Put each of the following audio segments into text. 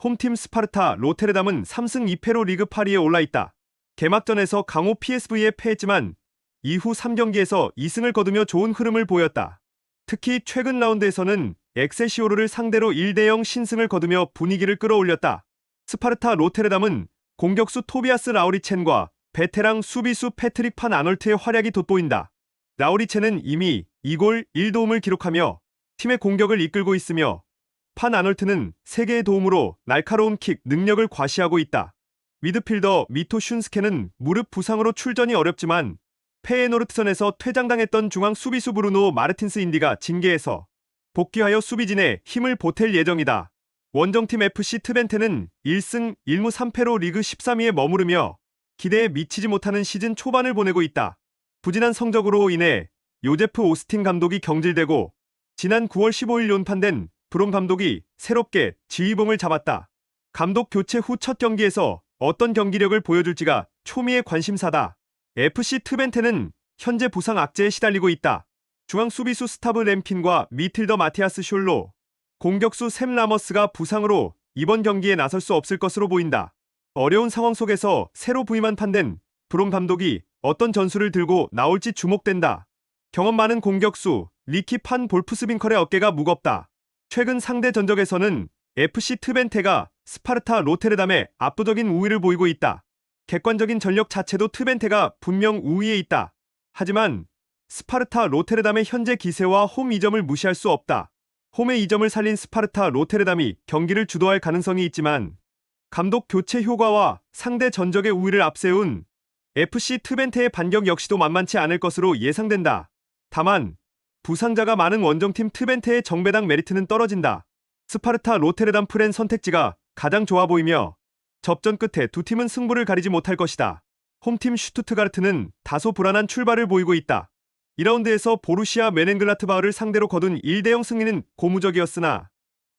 홈팀 스파르타 로테르담은 3승 2패로 리그 8위에 올라있다. 개막전에서 강호 PSV에 패했지만 이후 3경기에서 2승을 거두며 좋은 흐름을 보였다. 특히 최근 라운드에서는 엑셀시오르를 상대로 1대0 신승을 거두며 분위기를 끌어올렸다. 스파르타 로테르담은 공격수 토비아스 라우리첸과 베테랑 수비수 패트릭 판 아놀트의 활약이 돋보인다. 라우리첸은 이미 2골 1도움을 기록하며 팀의 공격을 이끌고 있으며 판 아놀트는 3개의 도움으로 날카로운 킥 능력을 과시하고 있다. 미드필더 미토 슌스케는 무릎 부상으로 출전이 어렵지만 페에노르트전에서 퇴장당했던 중앙 수비수 브루노 마르틴스 인디가 징계에서 복귀하여 수비진에 힘을 보탤 예정이다. 원정팀 FC 트벤테는 1승 1무 3패로 리그 13위에 머무르며 기대에 미치지 못하는 시즌 초반을 보내고 있다. 부진한 성적으로 인해 요제프 오스틴 감독이 경질되고 지난 9월 15일 연판된 브롬 감독이 새롭게 지휘봉을 잡았다. 감독 교체 후 첫 경기에서 어떤 경기력을 보여줄지가 초미의 관심사다. FC 트벤테는 현재 부상 악재에 시달리고 있다. 중앙 수비수 스타브 램킨과 미틀더 마티아스 숄로, 공격수 샘 라머스가 부상으로 이번 경기에 나설 수 없을 것으로 보인다. 어려운 상황 속에서 새로 부임한 판덴 브롬 감독이 어떤 전술을 들고 나올지 주목된다. 경험 많은 공격수 리키 판 볼프스빈컬의 어깨가 무겁다. 최근 상대 전적에서는 FC 트벤테가 스파르타 로테르담에 압도적인 우위를 보이고 있다. 객관적인 전력 자체도 트벤테가 분명 우위에 있다. 하지만 스파르타 로테르담의 현재 기세와 홈 이점을 무시할 수 없다. 홈의 이점을 살린 스파르타 로테르담이 경기를 주도할 가능성이 있지만 감독 교체 효과와 상대 전적의 우위를 앞세운 FC 트벤테의 반격 역시도 만만치 않을 것으로 예상된다. 다만 부상자가 많은 원정팀 트벤테의 정배당 메리트는 떨어진다. 스파르타 로테르담 프렌 선택지가 가장 좋아 보이며 접전 끝에 두 팀은 승부를 가리지 못할 것이다. 홈팀 슈투트가르트는 다소 불안한 출발을 보이고 있다. 2라운드에서 보루시아 메넨글라트바흐를 상대로 거둔 1대0 승리는 고무적이었으나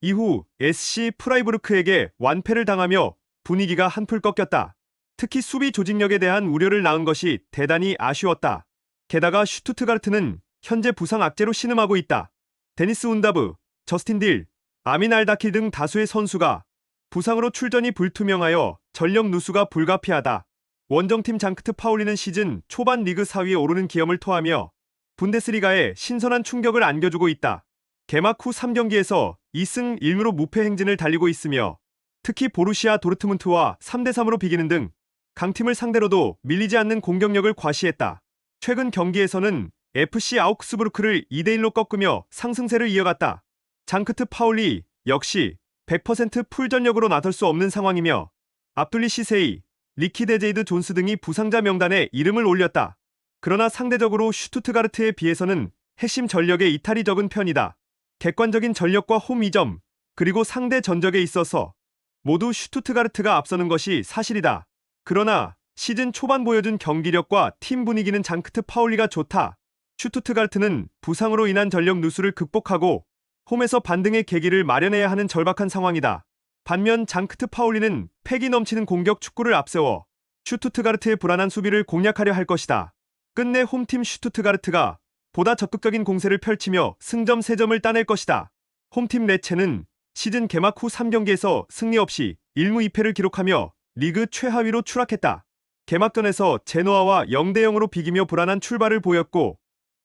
이후 SC 프라이부르크에게 완패를 당하며 분위기가 한풀 꺾였다. 특히 수비 조직력에 대한 우려를 낳은 것이 대단히 아쉬웠다. 게다가 슈투트가르트는 현재 부상 악재로 신음하고 있다. 데니스 운다브, 저스틴 딜, 아민 알다킬 등 다수의 선수가 부상으로 출전이 불투명하여 전력 누수가 불가피하다. 원정팀 장크트 파울리는 시즌 초반 리그 4위에 오르는 기염을 토하며 분데스리가에 신선한 충격을 안겨주고 있다. 개막 후 3경기에서 2승 1무로 무패 행진을 달리고 있으며 특히 보루시아 도르트문트와 3대3으로 비기는 등 강팀을 상대로도 밀리지 않는 공격력을 과시했다. 최근 경기에서는 FC 아우크스부르크를 2대1로 꺾으며 상승세를 이어갔다. 장크트 파울리 역시 100% 풀전력으로 나설 수 없는 상황이며 압둘리 시세이, 리키 데제이드 존스 등이 부상자 명단에 이름을 올렸다. 그러나 상대적으로 슈투트가르트에 비해서는 핵심 전력의 이탈이 적은 편이다. 객관적인 전력과 홈 이점, 그리고 상대 전적에 있어서 모두 슈투트가르트가 앞서는 것이 사실이다. 그러나 시즌 초반 보여준 경기력과 팀 분위기는 장크트 파울리가 좋다. 슈투트가르트는 부상으로 인한 전력 누수를 극복하고 홈에서 반등의 계기를 마련해야 하는 절박한 상황이다. 반면 장크트 파울리는 패기 넘치는 공격 축구를 앞세워 슈투트가르트의 불안한 수비를 공략하려 할 것이다. 끝내 홈팀 슈투트가르트가 보다 적극적인 공세를 펼치며 승점 3점을 따낼 것이다. 홈팀 레체는 시즌 개막 후 3경기에서 승리 없이 1무 2패를 기록하며 리그 최하위로 추락했다. 개막전에서 제노아와 0대0으로 비기며 불안한 출발을 보였고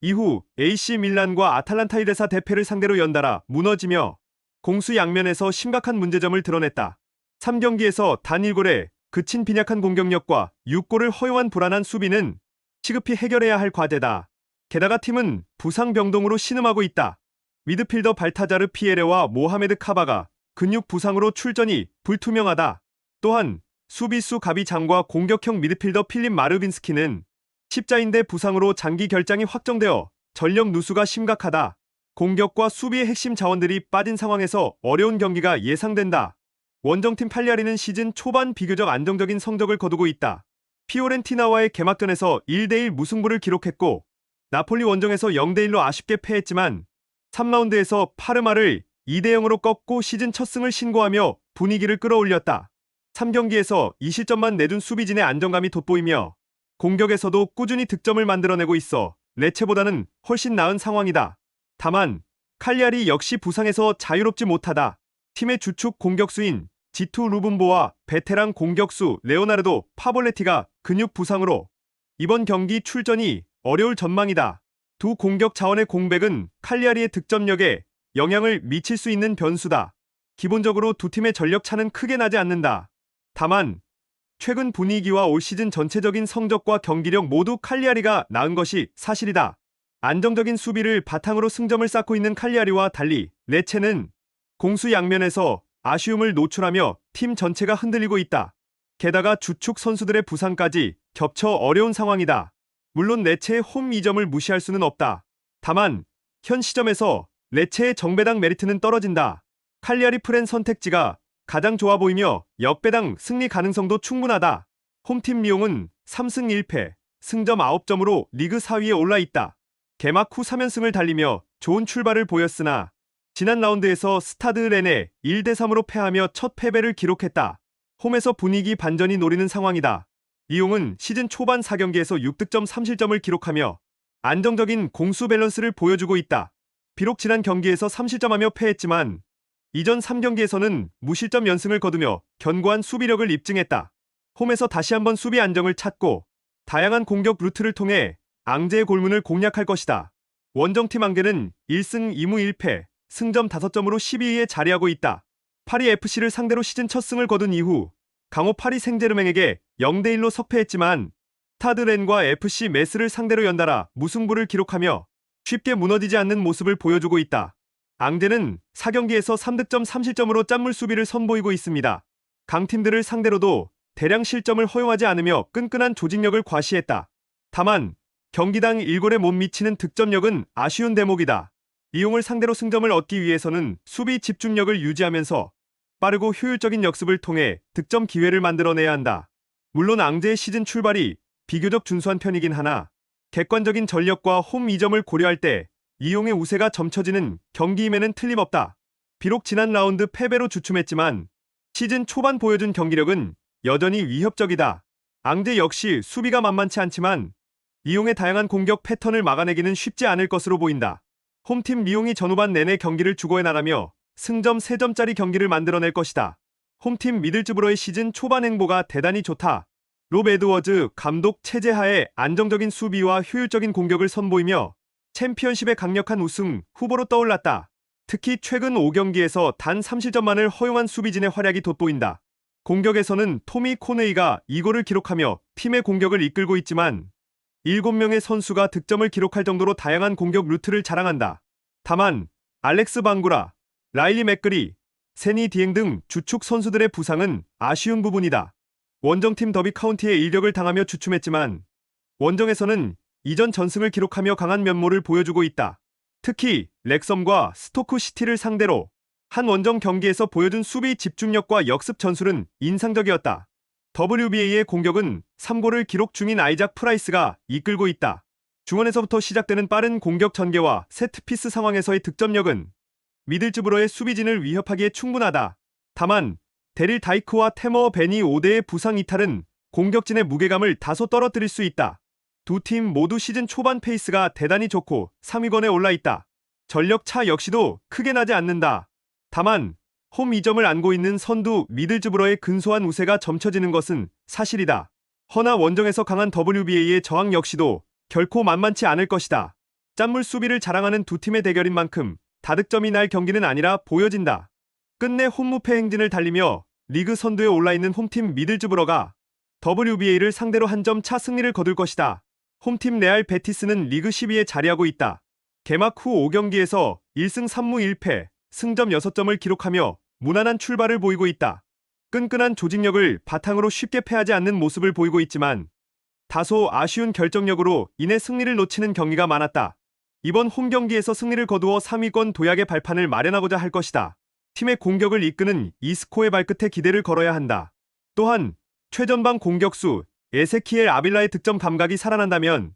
이후 AC 밀란과 아탈란타 이레사 대패를 상대로 연달아 무너지며 공수 양면에서 심각한 문제점을 드러냈다. 3경기에서 단 1골에 그친 빈약한 공격력과 6골을 허용한 불안한 수비는 시급히 해결해야 할 과제다. 게다가 팀은 부상 병동으로 신음하고 있다. 미드필더 발타자르 피에레와 모하메드 카바가 근육 부상으로 출전이 불투명하다. 또한 수비수 가비 장과 공격형 미드필더 필립 마르빈스키는 십자인대 부상으로 장기 결장이 확정되어 전력 누수가 심각하다. 공격과 수비의 핵심 자원들이 빠진 상황에서 어려운 경기가 예상된다. 원정팀 팔리아리는 시즌 초반 비교적 안정적인 성적을 거두고 있다. 피오렌티나와의 개막전에서 1대1 무승부를 기록했고 나폴리 원정에서 0대1로 아쉽게 패했지만 3라운드에서 파르마를 2대0으로 꺾고 시즌 첫 승을 신고하며 분위기를 끌어올렸다. 3경기에서 2실점만 내준 수비진의 안정감이 돋보이며 공격에서도 꾸준히 득점을 만들어내고 있어 레체보다는 훨씬 나은 상황이다. 다만 칼리아리 역시 부상에서 자유롭지 못하다. 팀의 주축 공격수인 지투 루분보와 베테랑 공격수 레오나르도 파볼레티가 근육 부상으로 이번 경기 출전이 어려울 전망이다. 두 공격 자원의 공백은 칼리아리의 득점력에 영향을 미칠 수 있는 변수다. 기본적으로 두 팀의 전력 차는 크게 나지 않는다. 다만 최근 분위기와 올 시즌 전체적인 성적과 경기력 모두 칼리아리가 나은 것이 사실이다. 안정적인 수비를 바탕으로 승점을 쌓고 있는 칼리아리와 달리 레체는 공수 양면에서 아쉬움을 노출하며 팀 전체가 흔들리고 있다. 게다가 주축 선수들의 부상까지 겹쳐 어려운 상황이다. 물론 레체의 홈 이점을 무시할 수는 없다. 다만 현 시점에서 레체의 정배당 메리트는 떨어진다. 칼리아리 프렌 선택지가 가장 좋아 보이며 역배당 승리 가능성도 충분하다. 홈팀 리옹은 3승 1패, 승점 9점으로 리그 4위에 올라 있다. 개막 후 3연승을 달리며 좋은 출발을 보였으나 지난 라운드에서 스타드 렌에 1대3으로 패하며 첫 패배를 기록했다. 홈에서 분위기 반전이 노리는 상황이다. 리옹은 시즌 초반 4경기에서 6득점 3실점을 기록하며 안정적인 공수 밸런스를 보여주고 있다. 비록 지난 경기에서 3실점하며 패했지만 이전 3경기에서는 무실점 연승을 거두며 견고한 수비력을 입증했다. 홈에서 다시 한번 수비 안정을 찾고 다양한 공격 루트를 통해 앙제의 골문을 공략할 것이다. 원정팀 앙제는 1승 2무 1패, 승점 5점으로 12위에 자리하고 있다. 파리 FC를 상대로 시즌 첫 승을 거둔 이후 강호 파리 생제르맹에게 0대1로 석패했지만 스타드 렌과 FC 메스를 상대로 연달아 무승부를 기록하며 쉽게 무너지지 않는 모습을 보여주고 있다. 앙제는 4경기에서 3득점 3실점으로 짠물 수비를 선보이고 있습니다. 강팀들을 상대로도 대량 실점을 허용하지 않으며 끈끈한 조직력을 과시했다. 다만 경기당 1골에 못 미치는 득점력은 아쉬운 대목이다. 리옹을 상대로 승점을 얻기 위해서는 수비 집중력을 유지하면서 빠르고 효율적인 역습을 통해 득점 기회를 만들어내야 한다. 물론 앙제의 시즌 출발이 비교적 준수한 편이긴 하나 객관적인 전력과 홈 이점을 고려할 때 리옹의 우세가 점쳐지는 경기임에는 틀림없다. 비록 지난 라운드 패배로 주춤했지만 시즌 초반 보여준 경기력은 여전히 위협적이다. 앙제 역시 수비가 만만치 않지만 리옹의 다양한 공격 패턴을 막아내기는 쉽지 않을 것으로 보인다. 홈팀 리옹이 전후반 내내 경기를 주고해 나가며 승점 3점짜리 경기를 만들어낼 것이다. 홈팀 미들즈브러의 시즌 초반 행보가 대단히 좋다. 롭 에드워즈 감독 체제하에 안정적인 수비와 효율적인 공격을 선보이며 챔피언십의 강력한 우승 후보로 떠올랐다. 특히 최근 5경기에서 단 3실점만을 허용한 수비진의 활약이 돋보인다. 공격에서는 토미 코네이가 2골을 기록하며 팀의 공격을 이끌고 있지만 7명의 선수가 득점을 기록할 정도로 다양한 공격 루트를 자랑한다. 다만 알렉스 방구라, 라일리 맥그리, 세니 디엥 등 주축 선수들의 부상은 아쉬운 부분이다. 원정팀 더비 카운티에 일격을 당하며 주춤했지만 원정에서는 이전 전승을 기록하며 강한 면모를 보여주고 있다. 특히 렉섬과 스토크 시티를 상대로 한 원정 경기에서 보여준 수비 집중력과 역습 전술은 인상적이었다. WBA의 공격은 3골을 기록 중인 아이작 프라이스가 이끌고 있다. 중원에서부터 시작되는 빠른 공격 전개와 세트피스 상황에서의 득점력은 미들즈브러의 수비진을 위협하기에 충분하다. 다만 데릴 다이크와 테머 베니 5대의 부상 이탈은 공격진의 무게감을 다소 떨어뜨릴 수 있다. 두 팀 모두 시즌 초반 페이스가 대단히 좋고 3위권에 올라 있다. 전력 차 역시도 크게 나지 않는다. 다만 홈 2점을 안고 있는 선두 미들즈브러의 근소한 우세가 점쳐지는 것은 사실이다. 허나 원정에서 강한 WBA의 저항 역시도 결코 만만치 않을 것이다. 짠물 수비를 자랑하는 두 팀의 대결인 만큼 다득점이 날 경기는 아니라 보여진다. 끝내 홈무패 행진을 달리며 리그 선두에 올라있는 홈팀 미들즈브러가 WBA를 상대로 한 점 차 승리를 거둘 것이다. 홈팀 레알 베티스는 리그 10위에 자리하고 있다. 개막 후 5경기에서 1승 3무 1패, 승점 6점을 기록하며 무난한 출발을 보이고 있다. 끈끈한 조직력을 바탕으로 쉽게 패하지 않는 모습을 보이고 있지만 다소 아쉬운 결정력으로 인해 승리를 놓치는 경기가 많았다. 이번 홈 경기에서 승리를 거두어 3위권 도약의 발판을 마련하고자 할 것이다. 팀의 공격을 이끄는 이스코의 발끝에 기대를 걸어야 한다. 또한 최전방 공격수 에세키엘 아빌라의 득점 감각이 살아난다면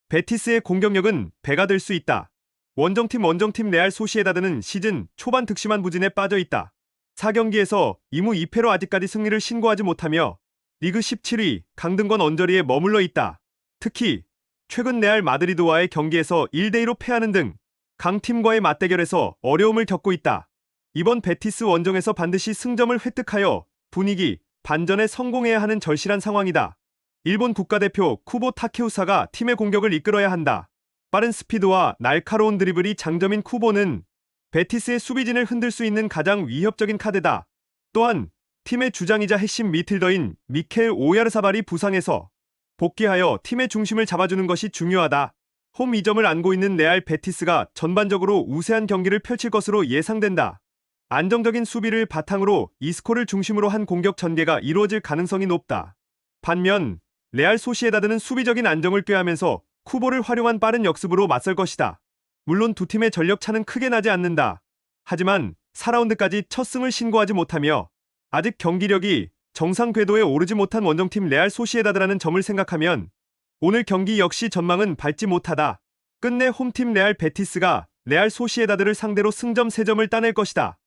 베티스의 공격력은 배가 될 수 있다. 원정팀 레알 소시에다드는 시즌 초반 득심한 부진에 빠져 있다. 4경기에서 2무 2패로 아직까지 승리를 신고하지 못하며 리그 17위 강등권 언저리에 머물러 있다. 특히 최근 레알 마드리드와의 경기에서 1대2로 패하는 등 강팀과의 맞대결에서 어려움을 겪고 있다. 이번 베티스 원정에서 반드시 승점을 획득하여 분위기, 반전에 성공해야 하는 절실한 상황이다. 일본 국가대표 쿠보 타케우사가 팀의 공격을 이끌어야 한다. 빠른 스피드와 날카로운 드리블이 장점인 쿠보는 베티스의 수비진을 흔들 수 있는 가장 위협적인 카드다. 또한 팀의 주장이자 핵심 미드필더인 미켈 오야르사발이 부상해서 복귀하여 팀의 중심을 잡아주는 것이 중요하다. 홈 2점을 안고 있는 레알 베티스가 전반적으로 우세한 경기를 펼칠 것으로 예상된다. 안정적인 수비를 바탕으로 이스코를 중심으로 한 공격 전개가 이루어질 가능성이 높다. 반면 레알 소시에다드는 수비적인 안정을 꾀하면서 쿠보를 활용한 빠른 역습으로 맞설 것이다. 물론 두 팀의 전력 차는 크게 나지 않는다. 하지만 4라운드까지 첫 승을 신고하지 못하며 아직 경기력이 정상 궤도에 오르지 못한 원정팀 레알 소시에다드라는 점을 생각하면 오늘 경기 역시 전망은 밝지 못하다. 끝내 홈팀 레알 베티스가 레알 소시에다드를 상대로 승점 3점을 따낼 것이다.